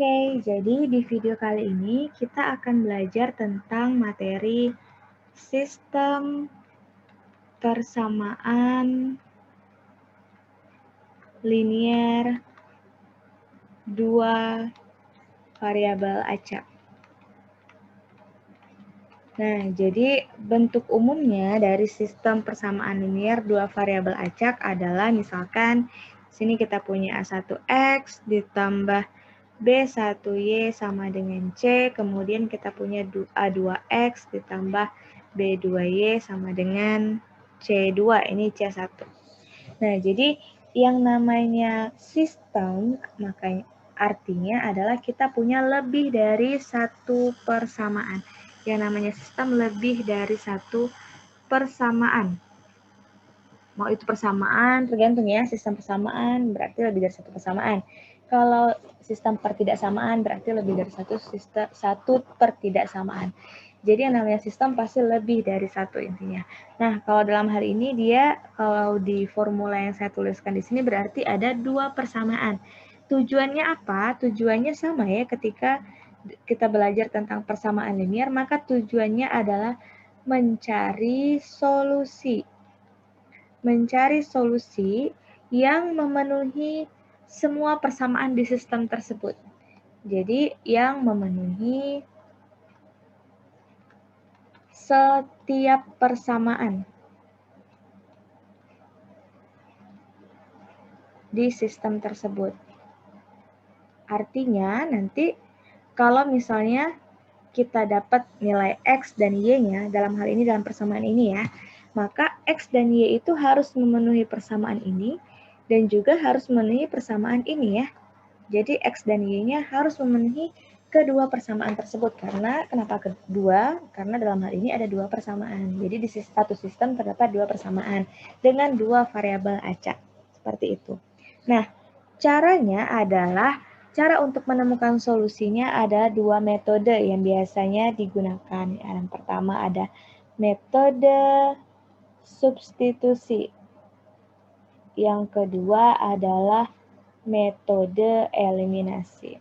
Oke, jadi di video kali ini kita akan belajar tentang materi sistem persamaan linier dua variabel acak. Nah, jadi bentuk umumnya dari sistem persamaan linier dua variabel acak adalah misalkan sini kita punya A1X ditambah B1Y sama dengan C, kemudian kita punya A2X ditambah B2Y sama dengan C2, ini C1. Nah, jadi yang namanya sistem, makanya artinya adalah kita punya lebih dari satu persamaan. Yang namanya sistem lebih dari satu persamaan. Mau itu persamaan, tergantung ya, sistem persamaan berarti lebih dari satu persamaan. Kalau sistem pertidaksamaan berarti lebih dari satu pertidaksamaan. Jadi yang namanya sistem pasti lebih dari satu intinya. Nah, kalau dalam hal ini dia, kalau di formula yang saya tuliskan di sini berarti ada dua persamaan. Tujuannya apa? Tujuannya sama ya, ketika kita belajar tentang persamaan linier, maka tujuannya adalah mencari solusi. Mencari solusi yang memenuhi semua persamaan di sistem tersebut. Jadi, yang memenuhi setiap persamaan di sistem tersebut. Artinya, nanti kalau misalnya kita dapat nilai X dan Y-nya, dalam hal ini dalam persamaan ini ya, maka X dan Y itu harus memenuhi persamaan ini, dan juga harus memenuhi persamaan ini ya. Jadi X dan Y-nya harus memenuhi kedua persamaan tersebut. Karena kenapa kedua? Karena dalam hal ini ada dua persamaan. Jadi di satu sistem terdapat dua persamaan dengan dua variabel acak. Seperti itu. Nah, caranya adalah, cara untuk menemukan solusinya ada dua metode yang biasanya digunakan. Yang pertama ada metode substitusi. Yang kedua adalah metode eliminasi.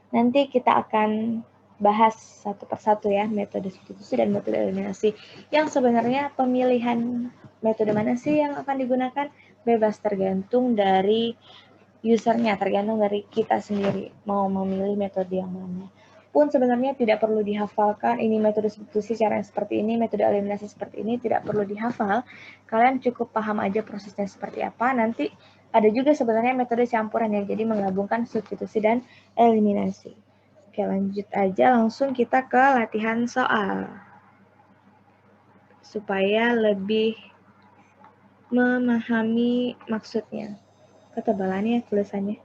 Nanti kita akan bahas satu persatu ya, metode substitusi dan metode eliminasi. Yang sebenarnya pemilihan metode mana sih yang akan digunakan bebas, tergantung dari usernya, tergantung dari kita sendiri mau memilih metode yang mana. Pun sebenarnya tidak perlu dihafalkan, ini metode substitusi cara yang seperti ini, metode eliminasi seperti ini, tidak perlu dihafal. Kalian cukup paham aja prosesnya seperti apa. Nanti ada juga sebenarnya metode campuran ya, jadi menggabungkan substitusi dan eliminasi. Oke, lanjut aja, langsung kita ke latihan soal. Supaya lebih memahami maksudnya. Ketebalannya tulisannya.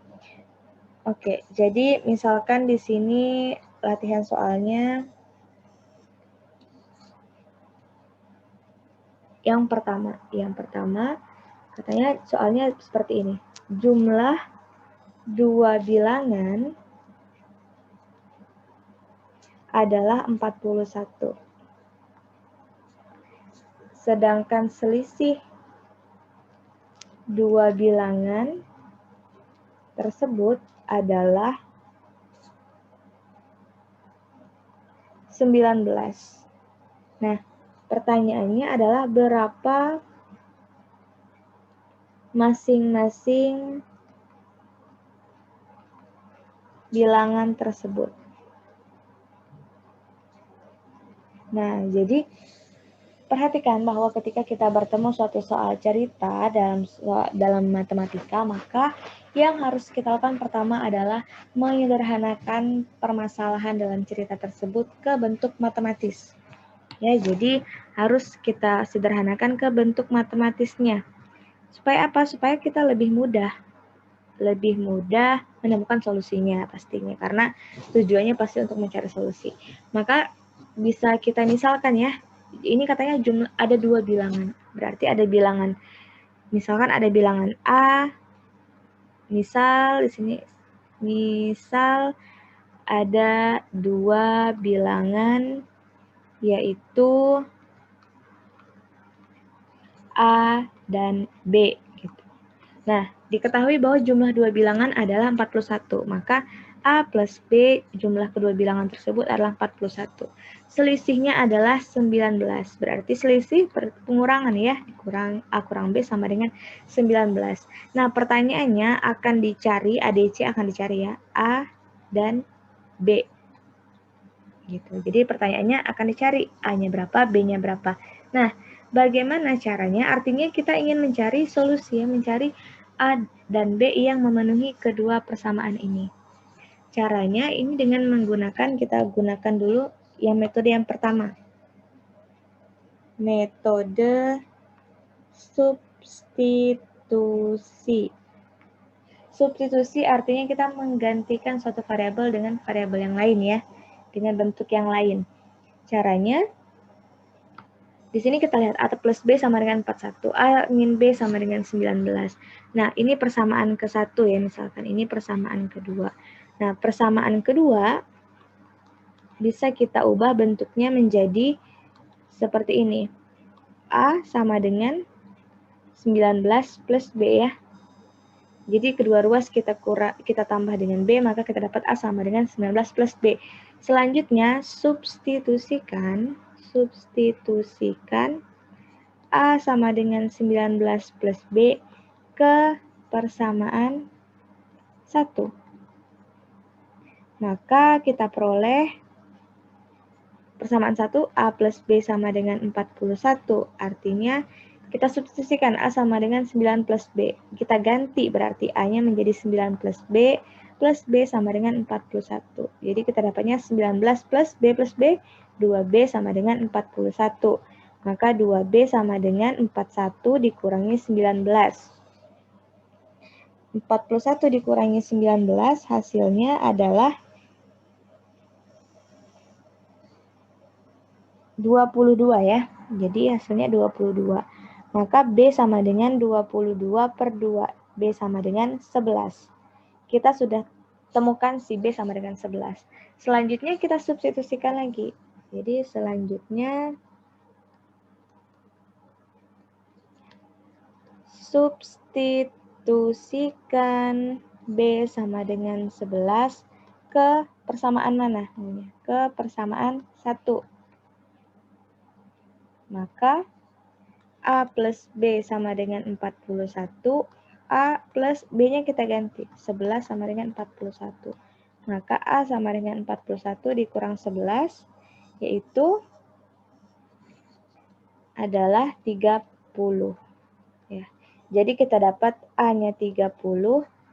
Oke, jadi misalkan di sini latihan soalnya yang pertama katanya soalnya seperti ini. Jumlah dua bilangan adalah 41. Sedangkan selisih dua bilangan tersebut adalah 19. Nah, pertanyaannya adalah berapa masing-masing bilangan tersebut. Nah, jadi perhatikan bahwa ketika kita bertemu suatu soal cerita dalam matematika, maka yang harus kita lakukan pertama adalah menyederhanakan permasalahan dalam cerita tersebut ke bentuk matematis. Ya, jadi harus kita sederhanakan ke bentuk matematisnya. Supaya apa? Supaya kita lebih mudah menemukan solusinya pastinya, karena tujuannya pasti untuk mencari solusi. Maka bisa kita misalkan ya, ini katanya jumlah ada dua bilangan, berarti ada bilangan, misalkan ada bilangan A, misal di sini, misal ada dua bilangan yaitu A dan B gitu. Nah, diketahui bahwa jumlah dua bilangan adalah 41, maka A plus B jumlah kedua bilangan tersebut adalah 41. Selisihnya adalah 19, berarti selisih pengurangan ya, A kurang B sama dengan 19. Nah, pertanyaannya akan dicari, ADC akan dicari ya, A dan B. Gitu. Jadi pertanyaannya akan dicari A-nya berapa, B-nya berapa. Nah, bagaimana caranya? Artinya kita ingin mencari solusi, mencari A dan B yang memenuhi kedua persamaan ini. Caranya ini dengan menggunakan, kita gunakan dulu yang metode yang pertama. Metode substitusi. Substitusi artinya kita menggantikan suatu variabel dengan variabel yang lain ya, dengan bentuk yang lain. Caranya, di sini kita lihat A plus B sama dengan 41, A min B sama dengan 19. Nah, ini persamaan ke-1 ya, misalkan ini persamaan kedua. Nah, persamaan kedua bisa kita ubah bentuknya menjadi seperti ini. A sama dengan 19 plus B ya. Jadi kedua ruas kita tambah dengan B, maka kita dapat A sama dengan 19 plus B. Selanjutnya, substitusikan A sama dengan 19 plus B ke persamaan 1. Maka kita peroleh persamaan 1, A plus B sama dengan 41. Artinya kita substitusikan A sama dengan 9 plus B. Kita ganti berarti A-nya menjadi 9 plus B sama dengan 41. Jadi kita dapatnya 19 plus B, 2B sama dengan 41. Maka 2B sama dengan 41 dikurangi 19. 41 dikurangi 19 hasilnya adalah 22 ya. Jadi hasilnya 22. Maka B sama dengan 22 per 2. B sama dengan 11. Kita sudah temukan si B sama dengan 11. Selanjutnya kita substitusikan lagi. Jadi selanjutnya substitusikan B sama dengan 11 ke persamaan mana? Ke persamaan 1. Maka A plus B sama dengan 41. A plus B-nya kita ganti. 11 sama dengan 41. Maka A sama dengan 41 dikurang 11, yaitu adalah 30. Ya. Jadi kita dapat A-nya 30,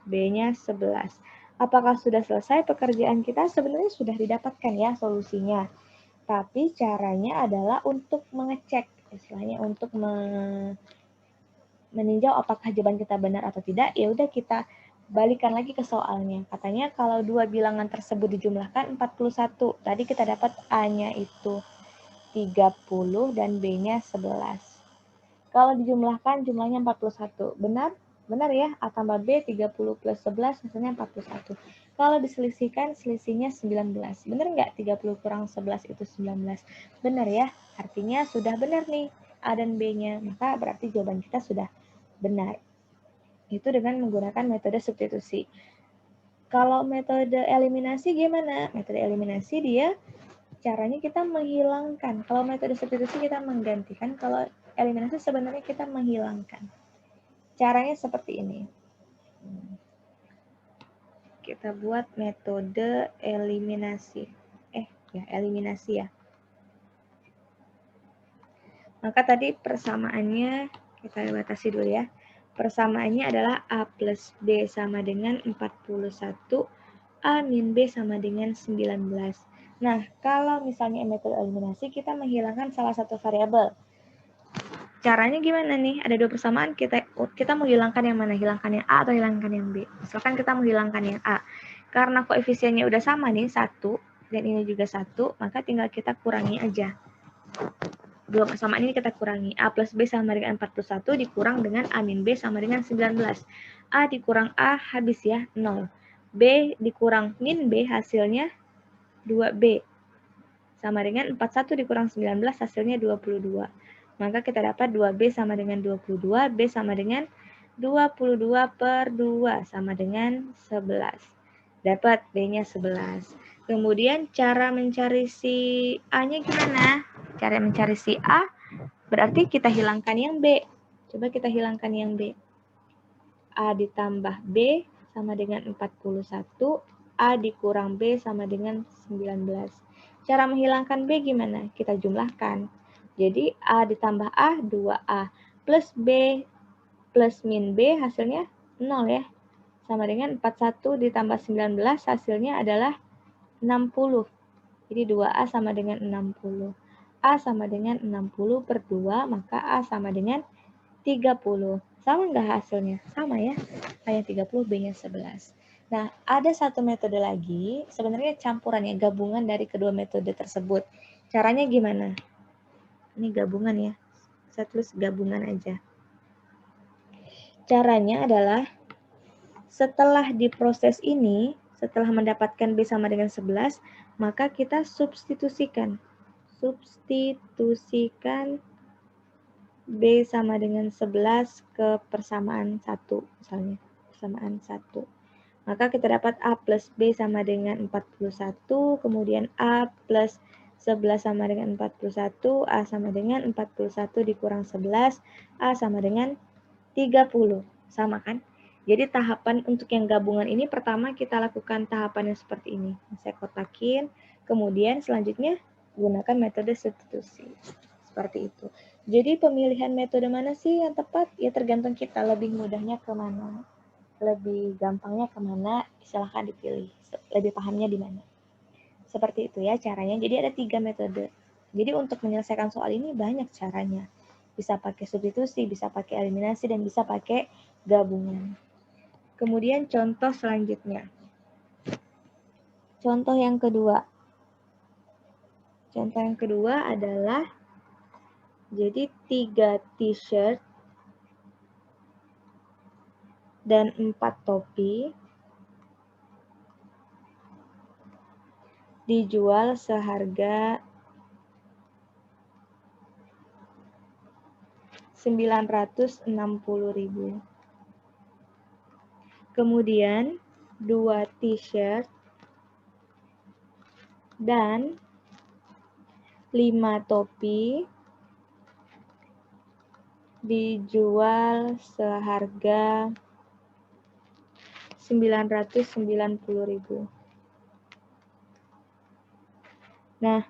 B-nya 11. Apakah sudah selesai pekerjaan kita? Sebenarnya sudah didapatkan ya solusinya. Tapi caranya adalah untuk mengecek, istilahnya untuk meninjau apakah jawaban kita benar atau tidak. Ya udah kita balikan lagi ke soalnya. Katanya kalau dua bilangan tersebut dijumlahkan 41. Tadi kita dapat A-nya itu 30 dan B-nya 11. Kalau dijumlahkan jumlahnya 41. Benar? Benar ya, A tambah B 30 plus 11 hasilnya 41. Kalau diselisihkan, selisihnya 19. Benar nggak 30 kurang 11 itu 19? Benar ya, artinya sudah benar nih A dan B-nya. Maka berarti jawaban kita sudah benar. Itu dengan menggunakan metode substitusi. Kalau metode eliminasi gimana? Metode eliminasi dia caranya kita menghilangkan. Kalau metode substitusi kita menggantikan, kalau eliminasi sebenarnya kita menghilangkan. Caranya seperti ini. Kita buat metode eliminasi. Eliminasi ya. Maka tadi persamaannya kita batasi dulu ya. Persamaannya adalah A plus B sama dengan 41, A min B sama dengan 19. Nah, kalau misalnya metode eliminasi, kita menghilangkan salah satu variabel. Caranya gimana nih? Ada dua persamaan, kita mau hilangkan yang mana? Hilangkan yang A atau hilangkan yang B? Misalkan kita mau hilangkan yang A. Karena koefisiennya udah sama nih, 1, dan ini juga 1, maka tinggal kita kurangi aja. Dua persamaan ini kita kurangi. A plus B sama dengan 41 dikurang dengan A min B sama dengan 19. A dikurang A habis ya, 0. B dikurang min B hasilnya 2B. Sama dengan 41 dikurang 19 hasilnya 22. Maka kita dapat 2B sama dengan 22, B sama dengan 22 per 2 sama dengan 11. Dapat B-nya 11. Kemudian cara mencari si A-nya gimana? Cara mencari si A berarti kita hilangkan yang B. Coba kita hilangkan yang B. A ditambah B sama dengan 41. A dikurang B sama dengan 19. Cara menghilangkan B gimana? Kita jumlahkan. Jadi A ditambah A, 2A. Plus B plus min B hasilnya 0 ya. Sama dengan 41 ditambah 19 hasilnya adalah 60. Jadi 2A sama dengan 60. A sama dengan 60 per 2, maka A sama dengan 30. Sama nggak hasilnya? Sama ya. A-nya 30, B-nya 11. Nah, ada satu metode lagi, sebenarnya campuran ya, gabungan dari kedua metode tersebut. Caranya gimana? Ini gabungan ya. Saya tulis gabungan aja. Caranya adalah setelah diproses ini, setelah mendapatkan B sama dengan 11, maka kita substitusikan. Substitusikan B sama dengan 11 ke persamaan 1, misalnya. Persamaan 1. Maka kita dapat A plus B sama dengan 41, kemudian A plus 11 sama dengan 41, A sama dengan 41 dikurang 11, A sama dengan 30. Sama kan? Jadi tahapan untuk yang gabungan ini pertama kita lakukan tahapan yang seperti ini. Saya kotakin, kemudian selanjutnya gunakan metode substitusi. Seperti itu. Jadi pemilihan metode mana sih yang tepat? Ya tergantung kita lebih mudahnya kemana. Lebih gampangnya kemana, silahkan dipilih. Lebih pahamnya di mana. Seperti itu ya caranya. Jadi ada 3 metode. Jadi untuk menyelesaikan soal ini banyak caranya. Bisa pakai substitusi, bisa pakai eliminasi, dan bisa pakai gabungan. Kemudian contoh selanjutnya. Contoh yang kedua. Contoh yang kedua adalah jadi 3 t-shirt dan 4 topi dijual seharga 960.000. Kemudian 2 t-shirt dan 5 topi dijual seharga 990.000. Nah,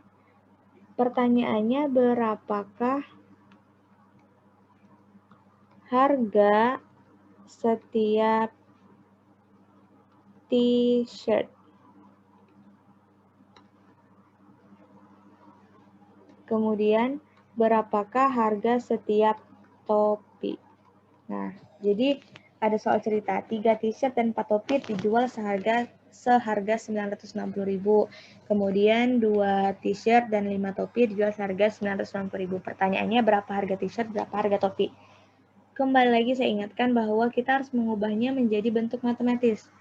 pertanyaannya berapakah harga setiap t-shirt? Kemudian, berapakah harga setiap topi? Nah, jadi ada soal cerita, 3 t-shirt dan 4 topi dijual seharga 960.000. Kemudian 2 t-shirt dan 5 topi dijual seharga 960.000. Pertanyaannya berapa harga t-shirt, berapa harga topi? Kembali lagi saya ingatkan bahwa kita harus mengubahnya menjadi bentuk matematis.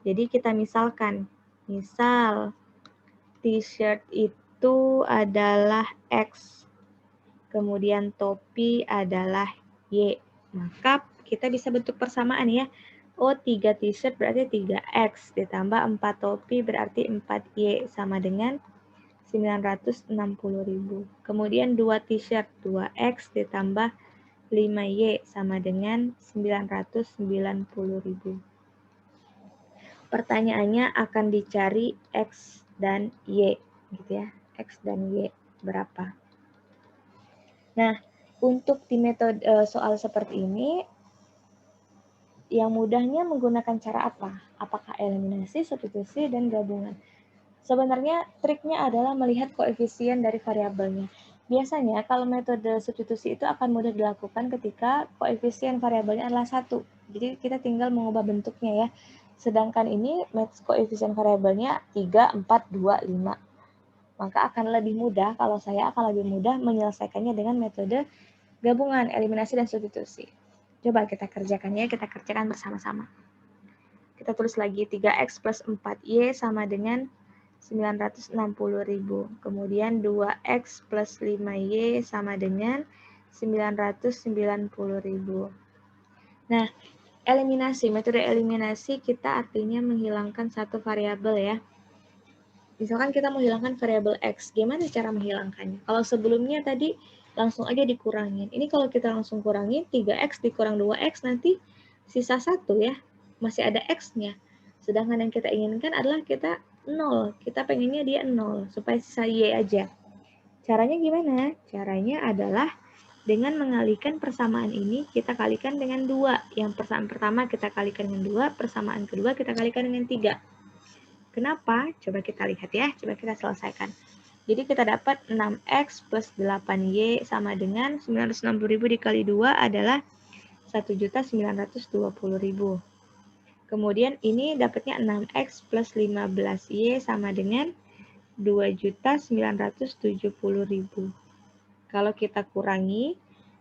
Jadi kita misalkan, misal t-shirt itu adalah X, kemudian topi adalah Y. Maka kita bisa bentuk persamaan ya. Oh, 3 t-shirt berarti 3X, ditambah 4 topi berarti 4Y, sama dengan 960.000. Kemudian 2 t-shirt, 2X ditambah 5Y, sama dengan 990.000. Pertanyaannya akan dicari X dan Y, gitu ya. X dan Y berapa? Nah, untuk di metode soal seperti ini, yang mudahnya menggunakan cara apa? Apakah eliminasi, substitusi, dan gabungan? Sebenarnya triknya adalah melihat koefisien dari variabelnya. Biasanya kalau metode substitusi itu akan mudah dilakukan ketika koefisien variabelnya adalah 1. Jadi kita tinggal mengubah bentuknya ya. Sedangkan ini koefisien variabelnya 3, 4, 2, 5. Maka akan lebih mudah, kalau saya akan lebih mudah menyelesaikannya dengan metode gabungan, eliminasi, dan substitusi. Coba kita kerjakan ya, kita kerjakan bersama-sama. Kita tulis lagi 3X plus 4Y sama dengan 960.000. Kemudian 2X plus 5Y sama dengan 990.000. Nah, eliminasi, metode eliminasi kita artinya menghilangkan satu variabel ya. Misalkan kita menghilangkan variabel X, gimana cara menghilangkannya? Kalau sebelumnya tadi langsung aja dikurangin. Ini kalau kita langsung kurangin, 3X dikurang 2X nanti sisa 1 ya. Masih ada X-nya. Sedangkan yang kita inginkan adalah kita 0. Kita pengennya dia 0, supaya sisa Y aja. Caranya gimana? Caranya adalah dengan mengalihkan persamaan ini, kita kalikan dengan 2. Yang persamaan pertama kita kalikan dengan 2, persamaan kedua kita kalikan dengan 3. Kenapa? Coba kita lihat ya, coba kita selesaikan. Jadi kita dapat 6X plus 8Y sama dengan 960.000 dikali 2 adalah 1.920.000. Kemudian ini dapatnya 6X plus 15Y sama dengan 2.970.000. Kalau kita kurangi,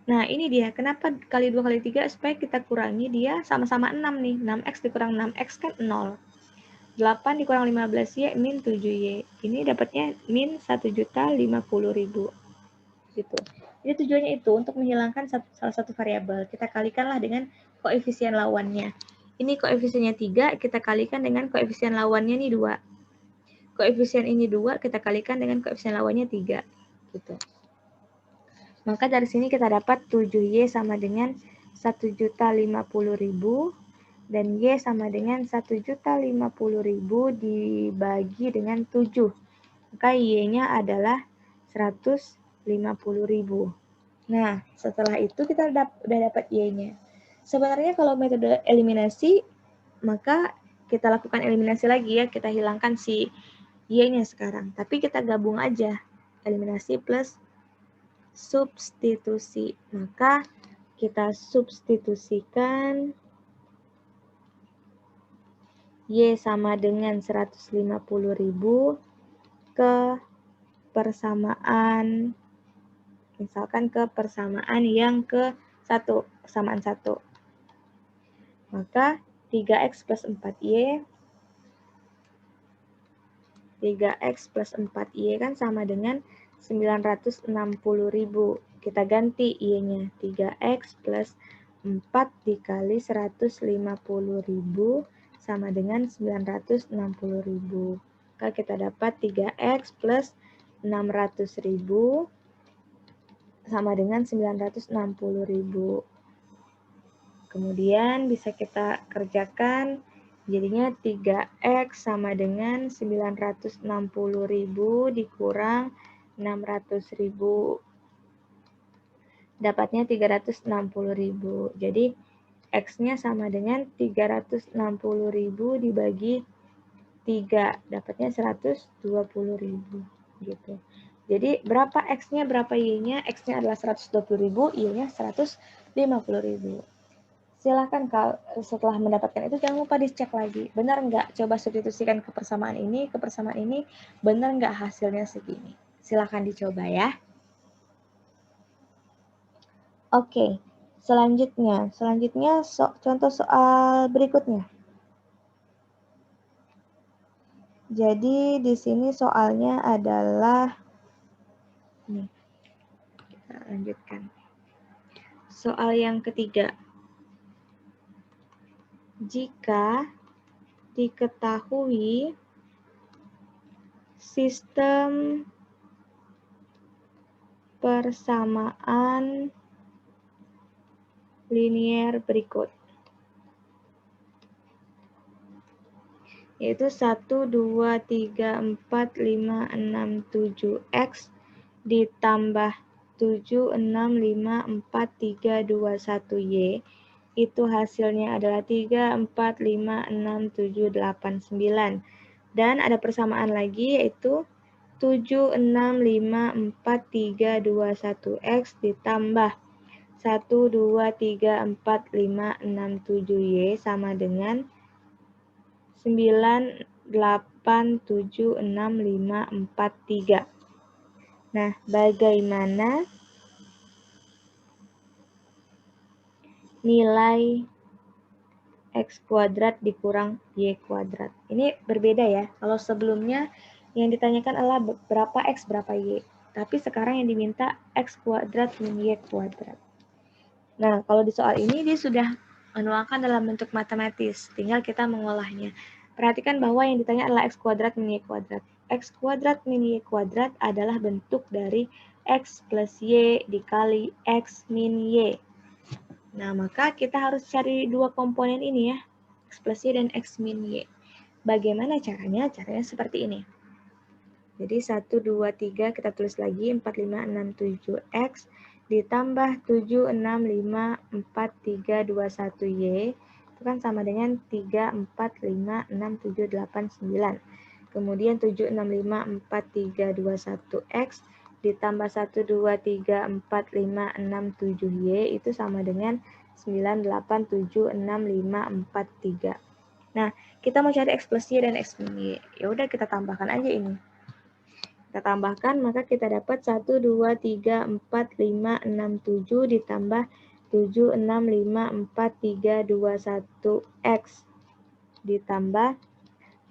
nah ini dia, kenapa kali 2 kali 3, supaya kita kurangi dia sama-sama 6 nih, 6X dikurang 6X kan 0. 8 dikurang 15Y, min 7Y. Ini dapatnya min 1.050.000. Gitu. Jadi tujuannya itu untuk menghilangkan salah satu variabel. Kita kalikanlah dengan koefisien lawannya. Ini koefisiennya 3, kita kalikan dengan koefisien lawannya nih 2. Koefisien ini 2, kita kalikan dengan koefisien lawannya 3. Gitu. Maka dari sini kita dapat 7Y sama dengan 1.050.000 dan Y sama dengan 1.050.000 dibagi dengan 7. Maka Y-nya adalah 150.000. Nah, setelah itu kita udah dapat Y-nya. Sebenarnya kalau metode eliminasi, maka kita lakukan eliminasi lagi ya, kita hilangkan si Y-nya sekarang. Tapi kita gabung aja, eliminasi plus substitusi. Maka kita substitusikan Y sama dengan 150.000 ke persamaan, misalkan ke persamaan yang ke-1, persamaan 1. Maka 3X plus 4Y, 3X plus 4Y kan sama dengan 960.000. Kita ganti Y-nya. 3X plus 4 dikali 150.000 sama dengan 960.000. Maka kita dapat 3X plus 600.000 sama dengan 960.000. Kemudian bisa kita kerjakan. Jadinya 3X sama dengan 960.000 dikurang 600.000. Dapatnya 360.000. Jadi X-nya sama dengan 360.000 dibagi 3. Dapatnya 120.000. Gitu. Jadi berapa X-nya, berapa Y-nya? X-nya adalah 120.000, Y-nya 150.000. Silahkan setelah mendapatkan itu jangan lupa dicek lagi. Benar nggak? Coba substitusikan ke persamaan ini, benar nggak hasilnya segini? Silahkan dicoba ya. Oke, selanjutnya contoh soal berikutnya. Jadi di sini soalnya adalah, nih, kita lanjutkan. Soal yang ketiga. Jika diketahui sistem persamaan linier berikut, yaitu 1, 2, 3, 4, 5, 6, 7X ditambah 7, 6, 5, 4, 3, 2, 1Y, itu hasilnya adalah 3, 4, 5, 6, 7, 8, 9. Dan ada persamaan lagi yaitu 7, 6, 5, 4, 3, 2, 1X ditambah 1, 2, 3, 4, 5, 6, 7Y sama dengan 9, 8, 7, 6, 5, 4, 3. Nah, bagaimana nilai X kuadrat dikurang Y kuadrat? Ini berbeda ya. Kalau sebelumnya yang ditanyakan adalah berapa X, berapa Y. Tapi sekarang yang diminta X kuadrat min Y kuadrat. Nah, kalau di soal ini dia sudah menuangkan dalam bentuk matematis, tinggal kita mengolahnya. Perhatikan bahwa yang ditanya adalah x kuadrat min y kuadrat. X kuadrat min y kuadrat adalah bentuk dari x plus y dikali x min y. Nah, maka kita harus cari dua komponen ini ya, x plus y dan x min y. Bagaimana caranya? Caranya seperti ini. Jadi 1, 2, 3 kita tulis lagi 4, 5, 6, 7x ditambah 7, 6, 5, 4, 3, 2, 1 y. Itu kan sama dengan 3, 4, 5, 6, 7, 8, 9. Kemudian 7, 6, 5, 4, 3, 2, 1 x ditambah 1, 2, 3, 4, 5, 6, 7 y itu sama dengan 9, 8, 7, 6, 5, 4, 3. Nah, kita mau cari x plus y dan x min y. Ya udah kita tambahkan aja ini. Kita tambahkan, maka kita dapat 1, 2, 3, 4, 5, 6, 7 ditambah 7, 6, 5, 4, 3, 2, 1 x ditambah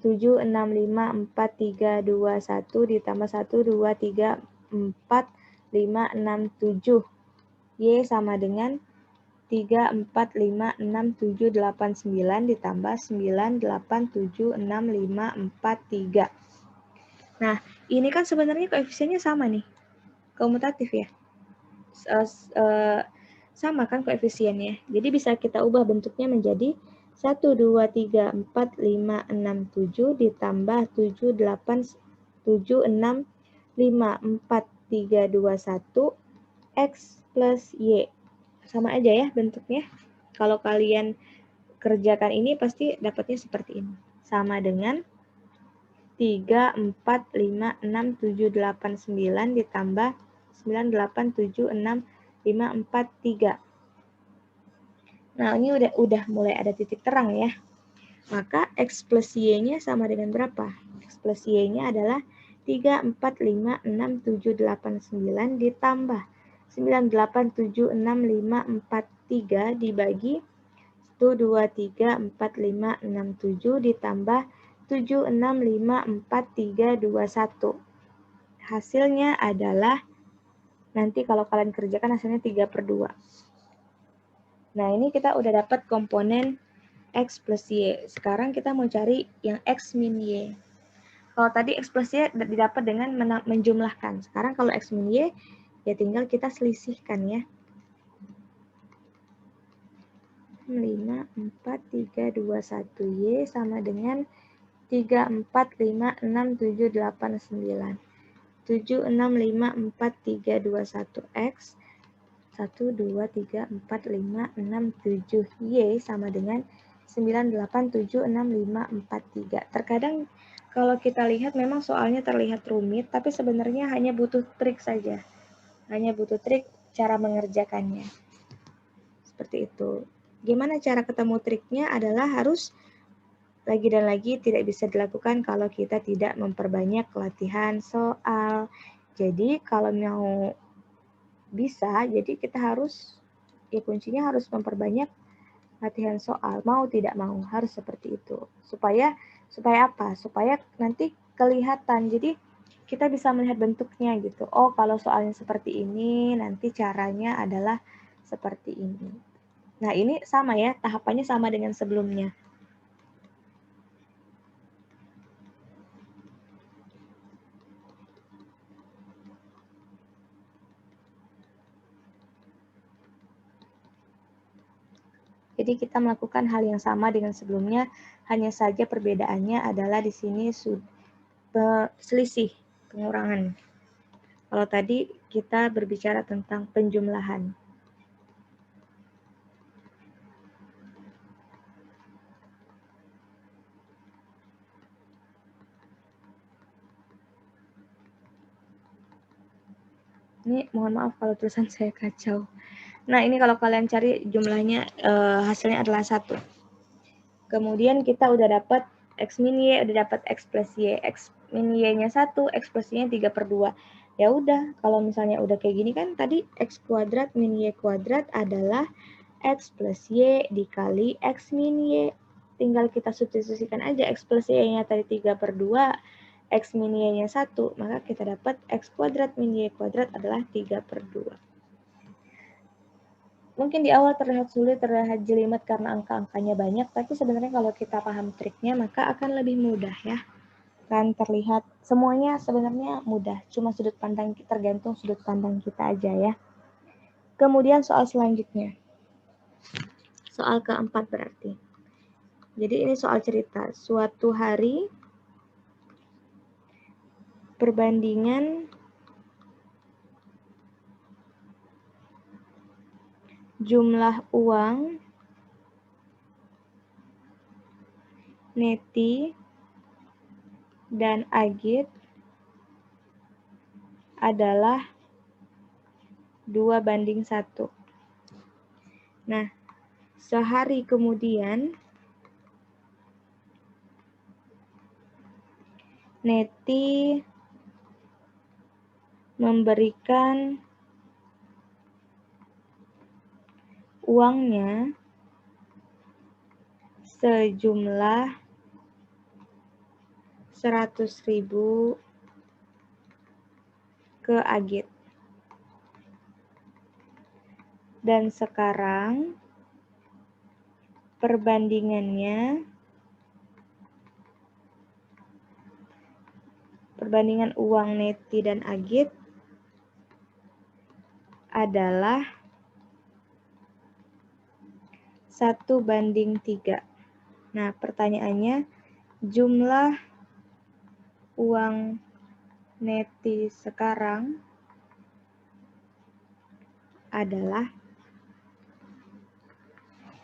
7, 6, 5, 4, 3, 2, 1 ditambah 1, 2, 3, 4, 5, 6, 7 y sama dengan 3, 4, 5, 6, 7, 8, 9 ditambah 9, 8, 7, 6, 5, 4, 3. Nah, ini kan sebenarnya koefisiennya sama nih, komutatif ya. Sama kan koefisiennya. Jadi bisa kita ubah bentuknya menjadi 1, 2, 3, 4, 5, 6, 7 ditambah 7, 8, 7, 6, 5, 4, 3, 2, 1 x plus y. Sama aja ya bentuknya. Kalau kalian kerjakan ini pasti dapatnya seperti ini. Sama dengan 3, 4, 5, 6, 7, 8, 9 ditambah 9, 8, 7, 6, 5, 4, 3. Nah, ini udah mulai ada titik terang ya. Maka x plus y-nya sama dengan berapa? X plus y-nya adalah 3, 4, 5, 6, 7, 8, 9 ditambah 9, 8, 7, 6, 5, 4, 3 dibagi 1, 2, 3, 4, 5, 6, 7 ditambah 7, 6, 5, 4, 3, 2, 1. Hasilnya adalah, nanti kalau kalian kerjakan hasilnya 3/2. Nah, ini kita udah dapat komponen x plus y. Sekarang kita mau cari yang x min y. Kalau tadi x plus y didapat dengan menjumlahkan. Sekarang kalau x min y, ya tinggal kita selisihkan ya. 5, 4, 3, 2, 1 y sama dengan 3, 4, 5, 6, 7, 8, 9. 7, 6, 5, 4, 3, 2, 1 x 1, 2, 3, 4, 5, 6, 7 y sama dengan 9, 8, 7, 6, 5, 4, 3. Terkadang kalau kita lihat memang soalnya terlihat rumit, tapi sebenarnya hanya butuh trik saja. Hanya butuh trik cara mengerjakannya. Seperti itu. Gimana cara ketemu triknya adalah harus lagi dan lagi tidak bisa dilakukan kalau kita tidak memperbanyak latihan soal. Jadi kalau mau bisa, jadi kita harus, ya kuncinya harus memperbanyak latihan soal. Mau tidak mau, harus seperti itu. Supaya apa? Supaya nanti kelihatan. Jadi kita bisa melihat bentuknya gitu. Oh, kalau soalnya seperti ini, nanti caranya adalah seperti ini. Nah, ini sama ya, tahapannya sama dengan sebelumnya. Jadi kita melakukan hal yang sama dengan sebelumnya, hanya saja perbedaannya adalah di sini selisih, pengurangan. Kalau tadi kita berbicara tentang penjumlahan. Ini mohon maaf kalau tulisan saya kacau. Nah, ini kalau kalian cari jumlahnya, hasilnya adalah 1. Kemudian kita udah dapat x min y, udah dapat x plus y. X min y-nya 1, x plus y-nya 3/2. Ya udah, kalau misalnya udah kayak gini kan tadi x kuadrat min y kuadrat adalah x plus y dikali x min y. Tinggal kita substitusikan aja x plus y-nya tadi 3/2, x min y-nya 1, maka kita dapat x kuadrat min y kuadrat adalah 3/2. mungkin di awal terlihat sulit, terlihat jelimet karena angka-angkanya banyak, tapi sebenarnya kalau kita paham triknya maka akan lebih mudah ya. Kan terlihat semuanya sebenarnya mudah, cuma sudut pandang tergantung sudut pandang kita aja ya. Kemudian soal selanjutnya. Soal keempat berarti. Jadi ini soal cerita. Suatu hari perbandingan jumlah uang Neti dan Agit adalah 2:1. Nah, sehari kemudian Neti memberikan uangnya sejumlah 100.000 ke Agit. Dan sekarang perbandingan uang Neti dan Agit adalah 1:3. Nah, pertanyaannya, jumlah uang Neti sekarang adalah.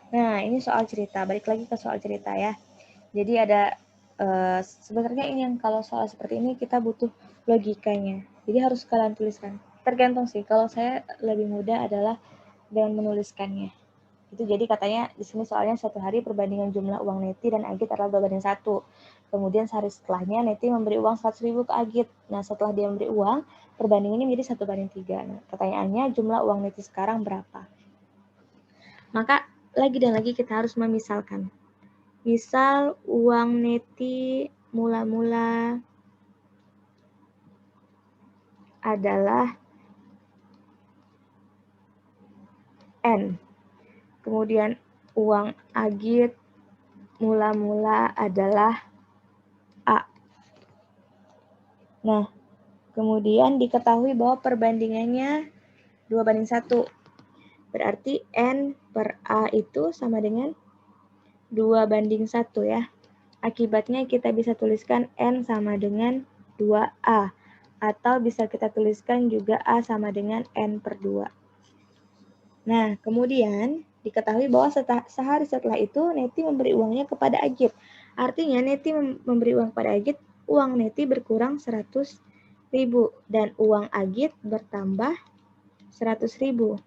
Nah, ini soal cerita. Balik lagi ke soal cerita ya. Jadi ada sebenarnya ini yang kalau soal seperti ini kita butuh logikanya. Jadi harus kalian tuliskan. Tergantung sih. Kalau saya lebih mudah adalah dengan menuliskannya. Itu jadi katanya di sini soalnya suatu hari perbandingan jumlah uang Neti dan Agit adalah 2:1. Kemudian sehari setelahnya Neti memberi uang 100.000 ke Agit. Nah, setelah dia memberi uang, perbandingannya menjadi 1:3. Nah, pertanyaannya jumlah uang Neti sekarang berapa? Maka lagi dan lagi kita harus memisalkan. Misal uang Neti mula-mula adalah N. Kemudian uang Agit mula-mula adalah A. Nah, kemudian diketahui bahwa perbandingannya 2:1. Berarti N per A itu sama dengan 2:1 ya. Akibatnya kita bisa tuliskan N sama dengan 2A. Atau bisa kita tuliskan juga A sama dengan N per 2. Nah, kemudian diketahui bahwa sehari setelah itu Neti memberi uangnya kepada Agit. Artinya Neti memberi uang kepada Agit, uang Neti berkurang 100.000 dan uang Agit bertambah 100.000.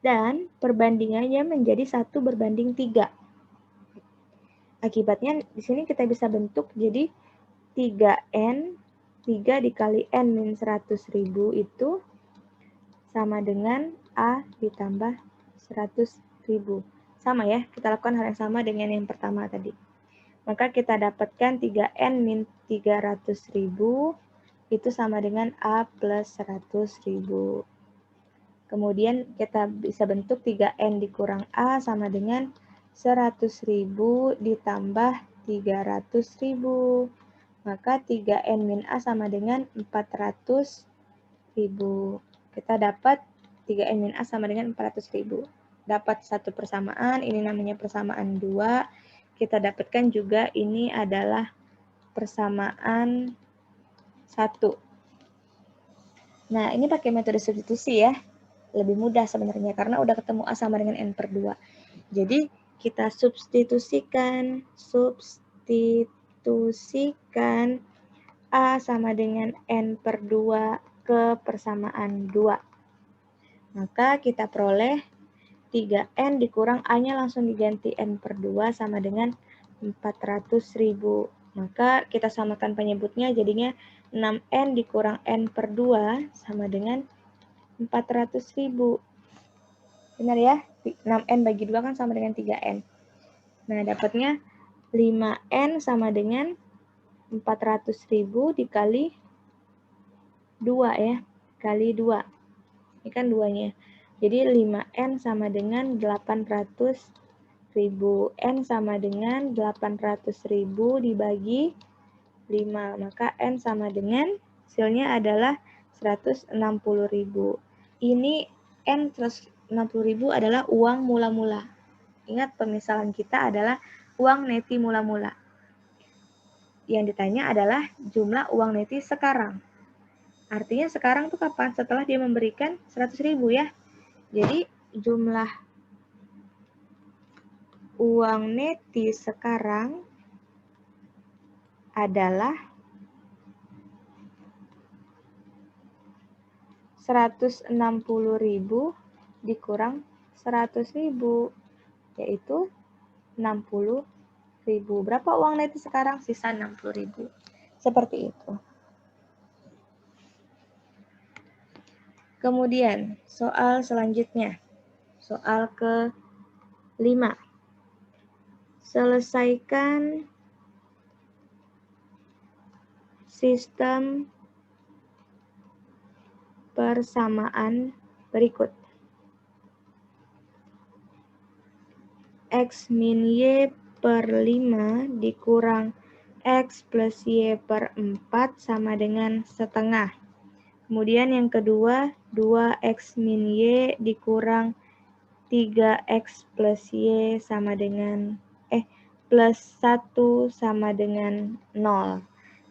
Dan perbandingannya menjadi 1:3. Akibatnya di sini kita bisa bentuk jadi 3N, 3 dikali N min 100.000 itu sama dengan A ditambah 100.000. Sama ya, kita lakukan hal yang sama dengan yang pertama tadi. Maka kita dapatkan 3N min 300.000 itu sama dengan A plus 100.000. Kemudian kita bisa bentuk 3N dikurang A sama dengan 100.000 ditambah 300.000. Maka 3N min A sama dengan 400.000. Kita dapat 3N min A sama dengan 400.000. Dapat satu persamaan, ini namanya persamaan 2. Kita dapatkan juga ini adalah persamaan 1. Nah, ini pakai metode substitusi ya. Lebih mudah sebenarnya karena udah ketemu A sama dengan N per 2. Jadi kita substitusikan A sama dengan N per 2 ke persamaan 2. Maka kita peroleh 3N dikurang A-nya langsung diganti N per 2 sama dengan 400.000. Maka kita samakan penyebutnya jadinya 6N dikurang N per 2 sama dengan 400.000. Benar ya? 6N bagi 2 kan sama dengan 3N. Nah, dapatnya 5N sama dengan 400.000 dikali 2 ya. Kali 2. Ini kan 2-nya. Jadi 5N sama dengan 800.000. N sama dengan 800.000 dibagi 5. Maka N sama dengan hasilnya adalah 160.000. Ini N 160.000 adalah uang mula-mula. Ingat pemisalan kita adalah uang neti mula-mula. Yang ditanya adalah jumlah uang neti sekarang. Artinya sekarang tuh kapan? Setelah dia memberikan 100.000 ya. Jadi jumlah uang neti sekarang adalah 160.000 dikurang 100.000, yaitu 60.000. Berapa uang neti sekarang? Sisa 60.000. Seperti itu. Kemudian, soal selanjutnya. Soal ke-5. Selesaikan sistem persamaan berikut. X min Y per 5 dikurang X plus Y per 4 sama dengan setengah. Kemudian yang kedua, 2X min Y dikurang 3X plus Y sama dengan plus 1 sama dengan 0.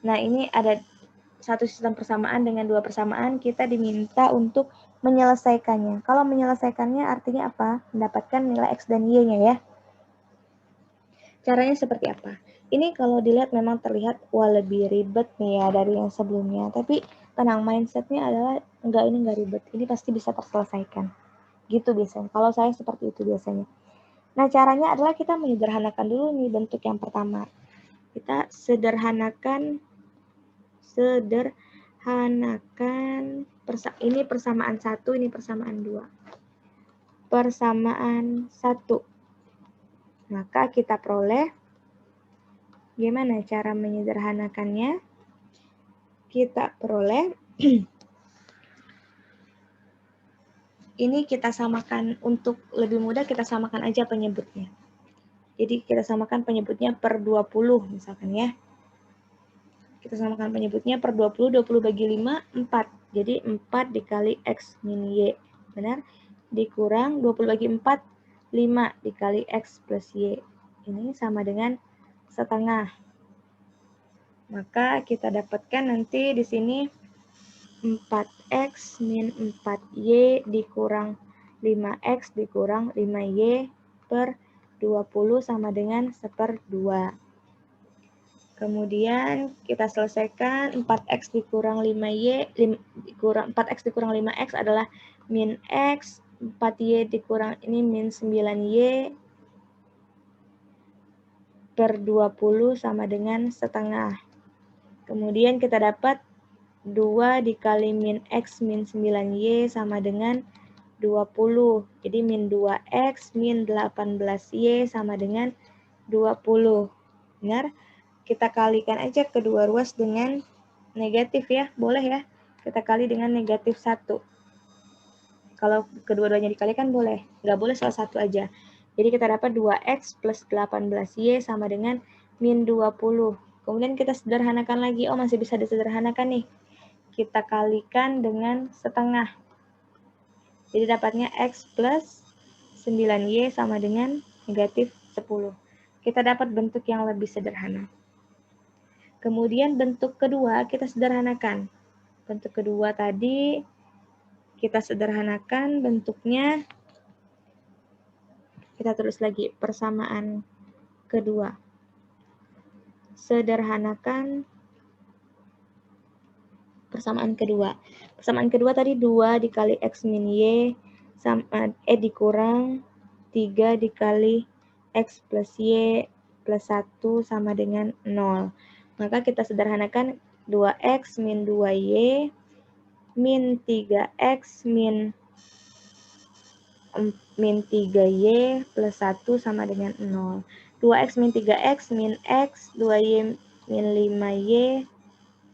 Nah, ini ada satu sistem persamaan dengan dua persamaan, kita diminta untuk menyelesaikannya. Kalau menyelesaikannya artinya apa? Mendapatkan nilai X dan Y-nya ya. Caranya seperti apa? Ini kalau dilihat memang terlihat lebih ribet nih ya dari yang sebelumnya. Tapi tenang, mindsetnya adalah ini enggak ribet. Ini pasti bisa terselesaikan. Gitu biasanya. Kalau saya seperti itu biasanya. Nah, caranya adalah kita menyederhanakan dulu nih bentuk yang pertama. Kita sederhanakan ini persamaan 1, ini persamaan 2. Persamaan 1. Maka kita peroleh, gimana cara menyederhanakannya? Kita peroleh, ini kita samakan, untuk lebih mudah kita samakan aja penyebutnya. Jadi kita samakan penyebutnya per 20 misalkan ya. Kita samakan penyebutnya per 20, 20 bagi 5, 4. Jadi 4 dikali X min Y. Benar? Dikurang 20 bagi 4, 5 dikali X plus Y. Ini sama dengan setengah. Maka kita dapatkan nanti di sini 4X min 4Y dikurang 5X dikurang 5Y per 20 sama dengan 1/2. Kemudian kita selesaikan 4X dikurang 5Y, 4X dikurang 5X adalah min X, 4Y dikurang ini min 9Y per 20 sama dengan setengah. Kemudian kita dapat 2 dikali min X min 9Y sama dengan 20. Jadi min 2X min 18Y sama dengan 20. Benar? Kita kalikan aja kedua ruas dengan negatif ya, boleh ya. Kita kali dengan negatif 1. Kalau kedua-duanya dikalikan boleh, nggak boleh salah satu aja. Jadi kita dapat 2X plus 18Y sama dengan min 20. Kemudian kita sederhanakan lagi, masih bisa disederhanakan nih. Kita kalikan dengan setengah. Jadi dapatnya X plus 9Y sama dengan negatif 10. Kita dapat bentuk yang lebih sederhana. Kemudian bentuk kedua kita sederhanakan. Bentuk kedua tadi kita sederhanakan bentuknya. Kita tulis lagi persamaan kedua. Sederhanakan persamaan kedua. Persamaan kedua tadi 2 dikali X min Y sama dikurang 3 dikali X plus Y plus 1 sama dengan 0. Maka kita sederhanakan 2X min 2Y min 3X min 3Y plus 1 sama dengan 0. 2X min 3X min X, 2Y min 5Y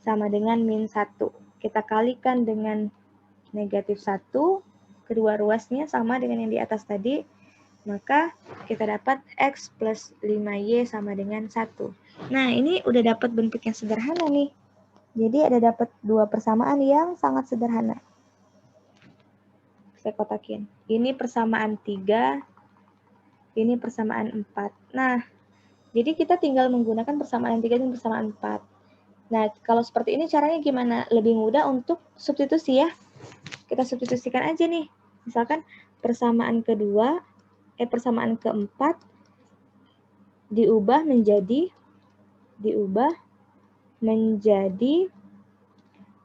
sama dengan min 1. Kita kalikan dengan negatif 1, kedua ruasnya sama dengan yang di atas tadi, maka kita dapat X plus 5Y sama dengan 1. Nah, ini udah dapat bentuk yang sederhana nih. Jadi ada dapat dua persamaan yang sangat sederhana. Saya kotakin. Ini persamaan 3, ini persamaan 4. Nah, jadi kita tinggal menggunakan persamaan 3 dan persamaan 4. Nah, kalau seperti ini caranya gimana? Lebih mudah untuk substitusi ya. Kita substitusikan aja nih. Misalkan persamaan kedua, persamaan keempat diubah menjadi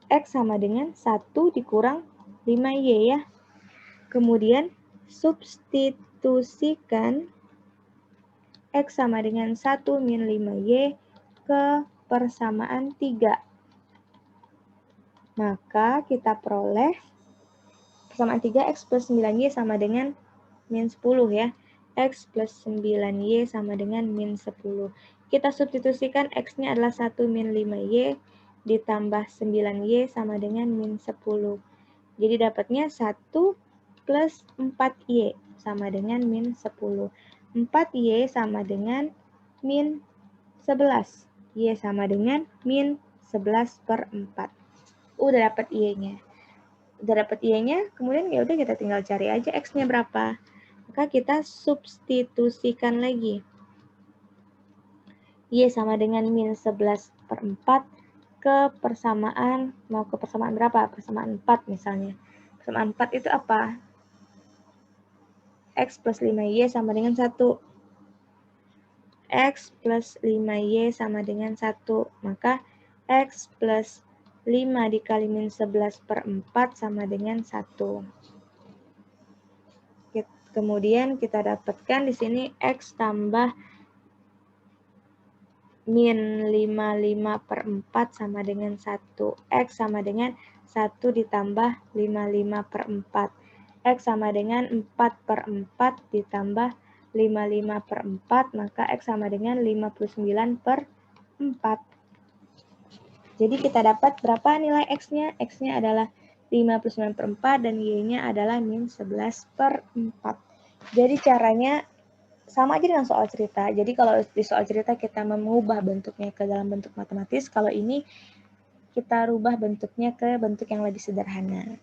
X sama dengan 1 dikurang 5Y ya. Kemudian substitusikan X sama dengan 1 min 5Y ke persamaan 3. Maka kita peroleh persamaan 3 X plus 9Y sama dengan min 10 ya. X plus 9Y sama dengan min 10. Kita substitusikan X-nya adalah 1 min 5Y ditambah 9Y sama dengan min 10. Jadi dapatnya 1 plus 4Y sama dengan min 10. 4Y sama dengan min 11. Y sama dengan min 11 per 4. Udah dapat Y-nya. Udah dapat Y-nya, kemudian ya udah kita tinggal cari aja X-nya berapa. Maka kita substitusikan lagi. Y sama dengan min 11 per 4 ke persamaan, mau ke persamaan berapa? Persamaan 4 misalnya. Persamaan 4 itu apa? X plus 5Y sama dengan 1. X plus 5Y sama dengan 1. Maka X plus 5 dikali min 11 per 4 sama dengan 1. Kemudian kita dapatkan di sini X tambah min 55 per 4 sama dengan 1. X sama dengan 1 ditambah 55 per 4. X sama dengan 4 per 4 ditambah 55 per 4, maka X sama dengan 59 per 4. Jadi kita dapat berapa nilai X-nya? X-nya adalah 59 per 4 dan Y-nya adalah min 11 per 4. Jadi caranya sama aja dengan soal cerita. Jadi kalau di soal cerita kita mengubah bentuknya ke dalam bentuk matematis, kalau ini kita rubah bentuknya ke bentuk yang lebih sederhana.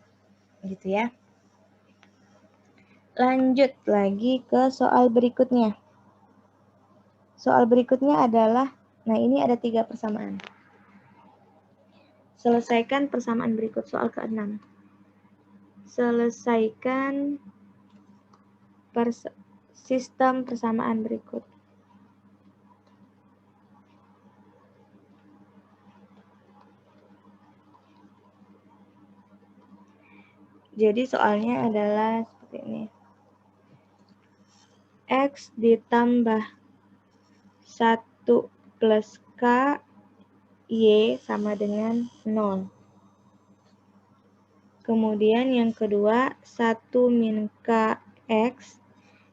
Gitu ya. Lanjut lagi ke soal berikutnya. Soal berikutnya adalah, nah ini ada 3 persamaan. Selesaikan persamaan berikut, soal ke-6. Selesaikan sistem persamaan berikut. Jadi soalnya adalah seperti ini. X ditambah 1 plus K, Y sama dengan 0. Kemudian yang kedua, 1 min K X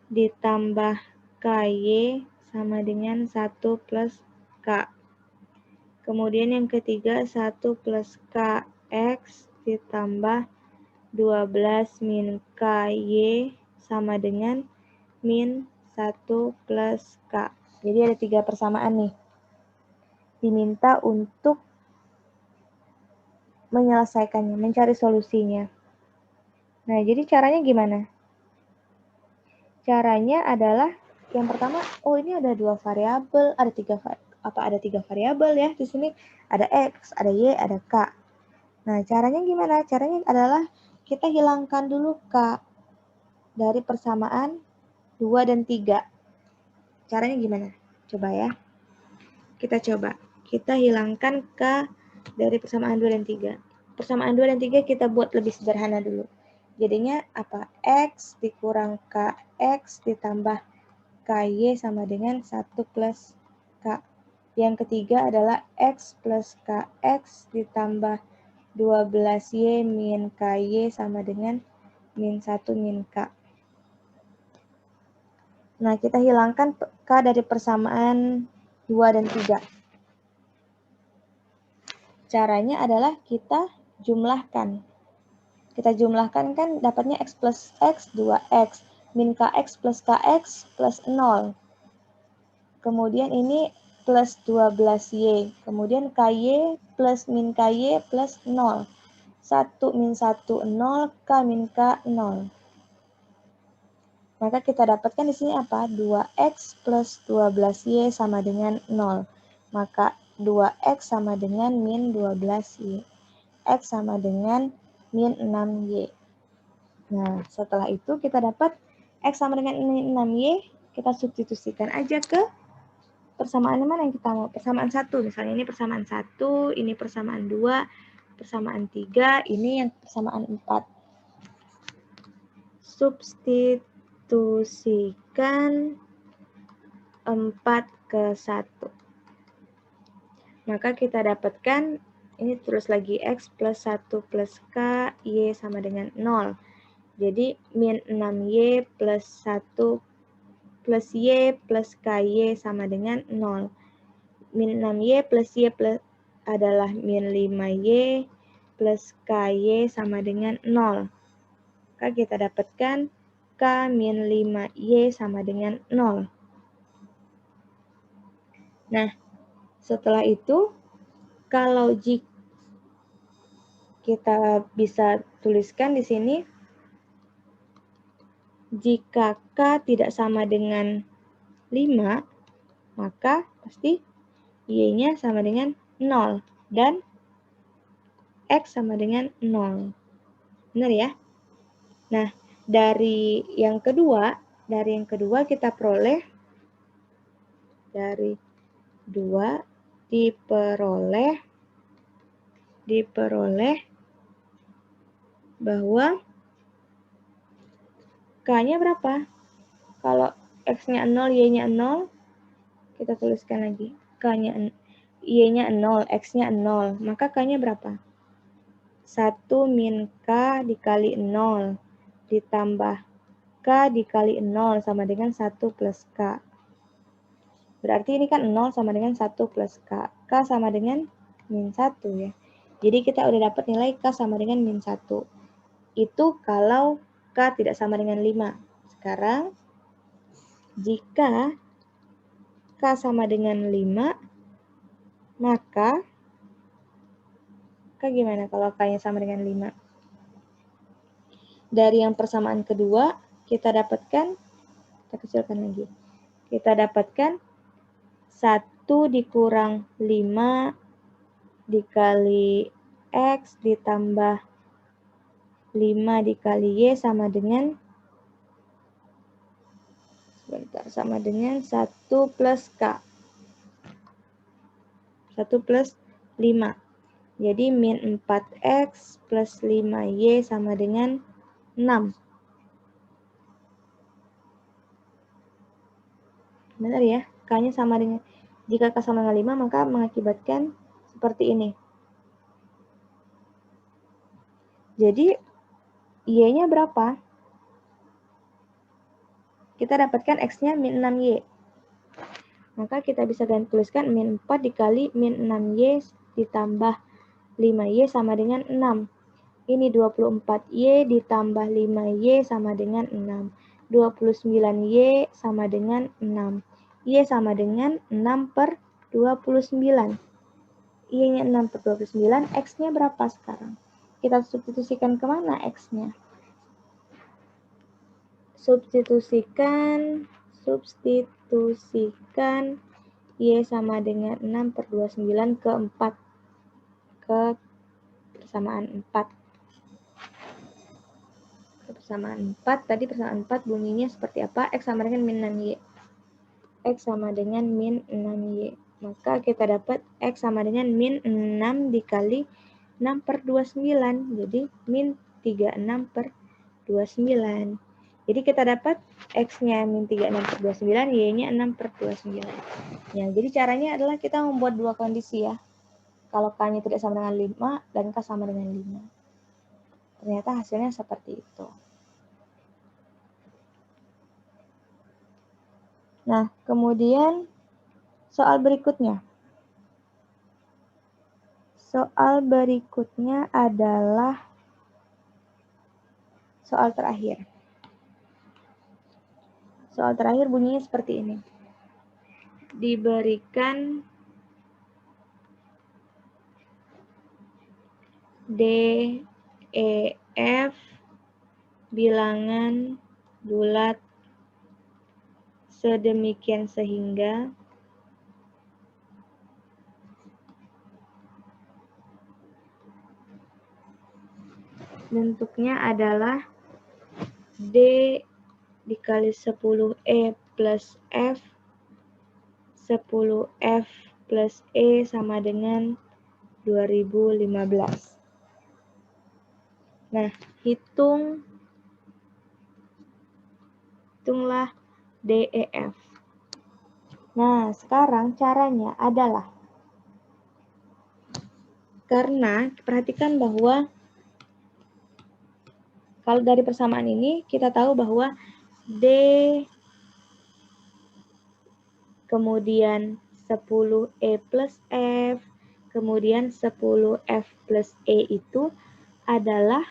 ditambah KY sama dengan 1 plus K. Kemudian yang ketiga, 1 plus KX ditambah 12 min KY sama dengan min 1 plus K. Jadi ada 3 persamaan nih. Diminta untuk menyelesaikannya, mencari solusinya. Nah, jadi caranya gimana? Caranya adalah yang pertama, oh ini ada 2 variabel, ada 3 variabel ya di sini, ada X, ada Y, ada K. Nah, caranya gimana? Caranya adalah kita hilangkan dulu K dari persamaan 2 dan 3. Caranya gimana? Coba ya. Kita coba. Kita hilangkan K dari persamaan 2 dan 3. Persamaan 2 dan 3 kita buat lebih sederhana dulu. Jadinya apa? X dikurang KX ditambah KY sama dengan 1 plus K. Yang ketiga adalah X plus KX ditambah 12Y min KY sama dengan min 1 min K. Nah, kita hilangkan K dari persamaan 2 dan 3. Caranya adalah kita jumlahkan. Kita jumlahkan kan dapatnya X plus X, 2X. Min KX plus KX plus 0. Kemudian ini plus 12Y. Kemudian KY plus min KY plus 0. 1 min 1, 0. K min K, 0. Maka kita dapatkan di sini apa? 2X plus 12Y sama dengan 0. Maka 2X sama dengan min 12Y. X sama dengan min 6Y. Nah, setelah itu kita dapat X sama dengan min 6Y. Kita substitusikan aja ke persamaan mana yang kita mau. Persamaan 1. Misalnya ini persamaan 1, ini persamaan 2, persamaan 3, ini yang persamaan 4. Substitusikan 4 ke 1. Maka kita dapatkan, ini terus lagi X plus 1 plus K, Y sama dengan 0. Jadi, min 6Y plus 1 plus Y plus KY sama dengan 0. Min 6Y plus Y plus adalah min 5Y plus KY sama dengan 0. Maka kita dapatkan K min 5Y sama dengan 0. Nah, setelah itu, kalau jika kita bisa tuliskan di sini, jika K tidak sama dengan 5, maka pasti Y-nya sama dengan 0 dan X sama dengan 0. Benar ya? Nah, dari yang kedua kita peroleh dari 2 diperoleh bahwa K-nya berapa? Kalau X-nya 0, Y-nya 0, kita tuliskan lagi. K-nya Y-nya 0, X-nya 0. Maka K-nya berapa? 1 min K dikali 0 ditambah K dikali 0 sama dengan 1 plus K. Berarti ini kan 0 sama dengan 1 plus K. K sama dengan min 1 ya. Jadi kita udah dapat nilai K sama dengan min 1. Itu kalau K tidak sama dengan 5. Sekarang, jika K sama dengan 5, maka K gimana kalau K-nya sama dengan 5? Dari yang persamaan kedua, kita dapatkan, kita kecilkan lagi. Kita dapatkan 1 dikurang 5 dikali X ditambah 5 dikali Y sama dengan sama dengan 1 plus K. 1 plus 5. Jadi min 4X plus 5Y sama dengan 6. Benar ya? K-nya sama dengan, jika K sama dengan 5, maka mengakibatkan seperti ini. Jadi, Y-nya berapa? Kita dapatkan X-nya min 6Y. Maka kita bisa tuliskan min 4 dikali min 6Y ditambah 5Y sama dengan 6. Ini 24Y ditambah 5Y sama dengan 6. 29Y sama dengan 6. Y sama dengan 6 per 29. Y-nya 6 per 29, X-nya berapa sekarang? Kita substitusikan kemana X-nya? Substitusikan Y sama dengan 6 per 29 ke 4. Ke persamaan 4. Persamaan 4, tadi persamaan 4 bunyinya seperti apa? X sama dengan min 6Y. X sama dengan min 6Y. Maka kita dapat X sama dengan min 6 dikali 6 per 29. Jadi min 36 per 29. Jadi kita dapat X-nya min 36 per 29, Y-nya 6 per 29. Ya, jadi caranya adalah kita membuat dua kondisi ya. Kalau K-nya tidak sama dengan 5 dan K sama dengan 5. Ternyata hasilnya seperti itu. Nah, kemudian soal berikutnya. Soal berikutnya adalah soal terakhir. Soal terakhir bunyinya seperti ini. Diberikan D, E, F bilangan bulat sedemikian sehingga bentuknya adalah D dikali 10E plus F, 10F plus E sama dengan 2015. Nah, hitunglah DEF. Nah, sekarang caranya adalah, karena perhatikan bahwa kalau dari persamaan ini kita tahu bahwa D kemudian 10E plus F, kemudian 10F plus E itu adalah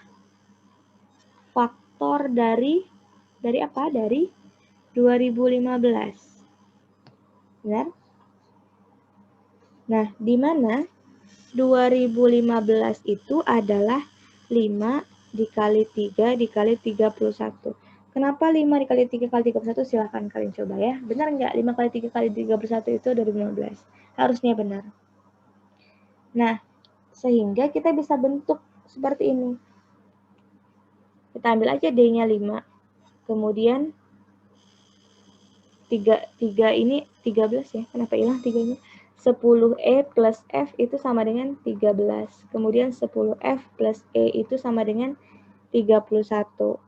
faktor dari apa? Dari 2015. Benar? Nah, di mana 2015 itu adalah 5 dikali 3 dikali 31. Kenapa 5 dikali 3 kali 31? Silahkan kalian coba ya. Benar nggak 5 kali 3 kali 31 itu 2015? Harusnya benar. Nah, sehingga kita bisa bentuk seperti ini. Kita ambil aja D-nya 5. Kemudian 3 ini 13 ya. Kenapa hilang 3-nya? 10E plus F itu sama dengan 13. Kemudian 10F plus E itu sama dengan 31.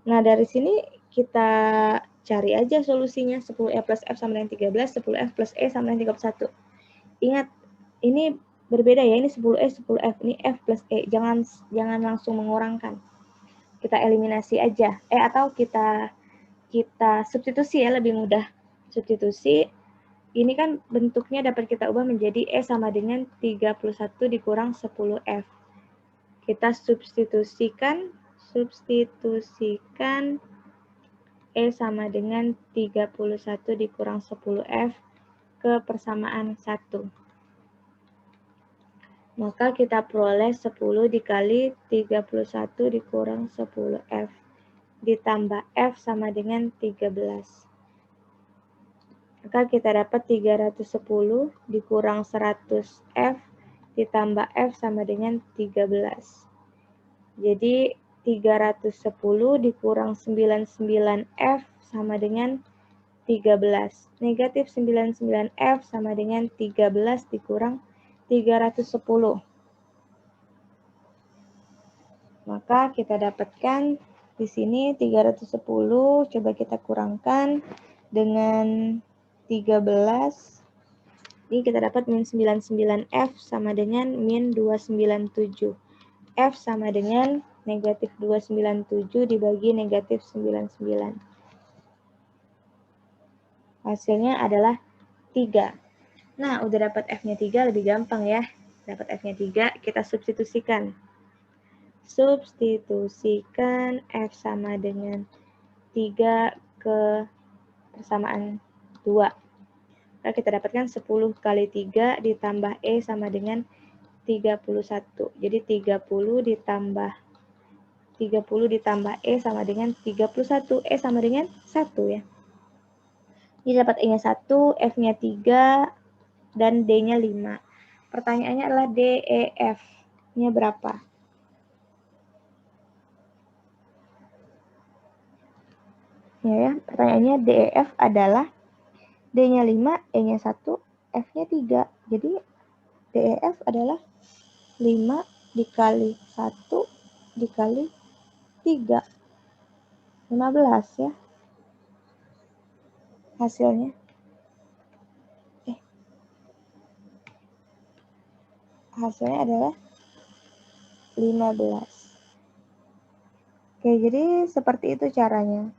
Nah, dari sini kita cari aja solusinya. 10E plus F sama dengan 13, 10F plus E sama dengan 31. Ingat, ini berbeda ya. Ini 10E, 10F. Ini F plus E. Jangan langsung mengurangkan. Kita eliminasi aja. Atau kita substitusi ya, lebih mudah. Substitusi. Ini kan bentuknya dapat kita ubah menjadi E sama dengan 31 dikurang 10F. Kita substitusikan E sama dengan 31 dikurang 10F ke persamaan 1. Maka kita peroleh 10 dikali 31 dikurang 10F ditambah F sama dengan 13. Maka kita dapat 310 dikurang 100F ditambah F sama dengan 13. Jadi 310 dikurang 99F sama dengan 13. Negatif 99F sama dengan 13 dikurang 310. Maka kita dapatkan di sini 310, coba kita kurangkan dengan 13. Ini kita dapat min 99F sama dengan min 297. F sama dengan negatif 297 dibagi negatif 99. Hasilnya adalah 3. Nah, udah dapat F-nya 3, lebih gampang ya. Dapat F-nya 3, kita substitusikan. Substitusikan F sama dengan 3 ke persamaan 2. Nah, kita dapatkan 10 kali 3 ditambah E sama dengan 31. Jadi 30 ditambah E sama dengan 31. E sama dengan 1 ya. Jadi dapat E-nya 1, F-nya 3, dan D-nya 5. Pertanyaannya adalah DEF-nya berapa? Ya, pertanyaannya DEF adalah D-nya 5, E-nya 1, F-nya 3. Jadi DEF adalah 5 dikali 1 dikali 3. 15 ya. Hasilnya. Hasilnya adalah 15. Oke, jadi seperti itu caranya.